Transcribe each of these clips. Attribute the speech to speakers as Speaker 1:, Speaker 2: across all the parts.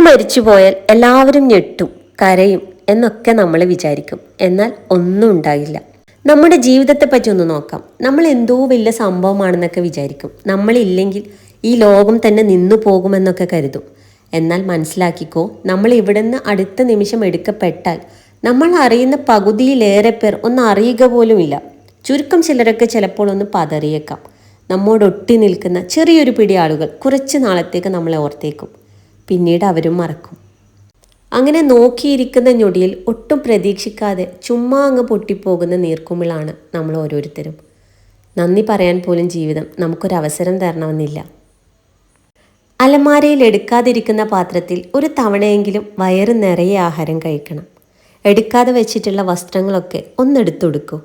Speaker 1: മരിച്ചുപോയാൽ എല്ലാവരും ഞെട്ടും, കരയും എന്നൊക്കെ നമ്മൾ വിചാരിക്കും. എന്നാൽ ഒന്നും ഉണ്ടാകില്ല. നമ്മുടെ ജീവിതത്തെ പറ്റി ഒന്ന് നോക്കാം. നമ്മൾ എന്തോ വലിയ സംഭവമാണെന്നൊക്കെ വിചാരിക്കും. നമ്മളില്ലെങ്കിൽ ഈ ലോകം തന്നെ നിന്നു പോകുമെന്നൊക്കെ കരുതും. എന്നാൽ മനസ്സിലാക്കിക്കോ, നമ്മൾ ഇവിടുന്ന് അടുത്ത നിമിഷം എടുക്കപ്പെട്ടാൽ നമ്മൾ അറിയുന്ന പകുതിയിലേറെ പേർ ഒന്ന് അറിയുക പോലുമില്ല. ചുരുക്കം ചിലരൊക്കെ ചിലപ്പോൾ ഒന്ന് പതറിയേക്കാം. നമ്മോടൊട്ടി നിൽക്കുന്ന ചെറിയൊരു പിടി ആളുകൾ കുറച്ച് നാളത്തേക്ക് നമ്മളെ ഓർത്തേക്കും. പിന്നീട് അവരും മറക്കും. അങ്ങനെ നോക്കിയിരിക്കുന്ന ഞൊടിയിൽ ഒട്ടും പ്രതീക്ഷിക്കാതെ ചുമ്മാ അങ്ങ് പൊട്ടിപ്പോകുന്ന നീർക്കുമിളാണ് നമ്മൾ ഓരോരുത്തരും. നന്ദി പറയാൻ പോലും ജീവിതം നമുക്കൊരവസരം തരണമെന്നില്ല. അലമാരയിൽ എടുക്കാതിരിക്കുന്ന പാത്രത്തിൽ ഒരു തവണയെങ്കിലും വയറ് നിറയെ ആഹാരം കഴിക്കണം. എടുക്കാതെ വെച്ചിട്ടുള്ള വസ്ത്രങ്ങളൊക്കെ ഒന്നെടുത്തൊടുക്കൂ.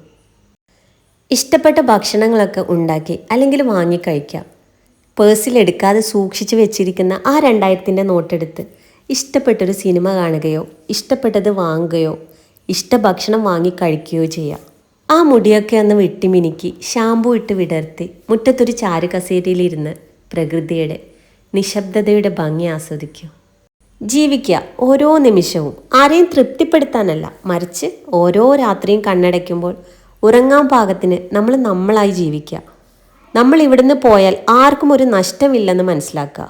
Speaker 1: ഇഷ്ടപ്പെട്ട ഭക്ഷണങ്ങളൊക്കെ ഉണ്ടാക്കി അല്ലെങ്കിൽ വാങ്ങി കഴിക്കാം. പേഴ്സിൽ എടുക്കാതെ സൂക്ഷിച്ചു വെച്ചിരിക്കുന്ന ആ 2000-ൻ്റെ നോട്ടെടുത്ത് ഇഷ്ടപ്പെട്ടൊരു സിനിമ കാണുകയോ ഇഷ്ടപ്പെട്ടത് വാങ്ങുകയോ ഭക്ഷണം വാങ്ങി കഴിക്കുകയോ ചെയ്യാം. ആ മുടിയൊക്കെ ഒന്ന് വെട്ടിമിനുക്കി ഷാമ്പൂ ഇട്ട് വിടർത്തി മുറ്റത്തൊരു ചാരുകസേരയിലിരുന്ന് പ്രകൃതിയുടെ നിശബ്ദതയുടെ ഭംഗി ആസ്വദിക്കൂ. ജീവിക്കുക ഓരോ നിമിഷവും ആരെയും തൃപ്തിപ്പെടുത്താനല്ല, മറിച്ച് ഓരോ രാത്രിയും കണ്ണടയ്ക്കുമ്പോൾ ഉറങ്ങാൻ പാകത്തിന് നമ്മളായി ജീവിക്കുക. നമ്മൾ ഇവിടുന്ന് പോയാൽ ആർക്കും ഒരു നഷ്ടമില്ലെന്ന് മനസ്സിലാക്കുക.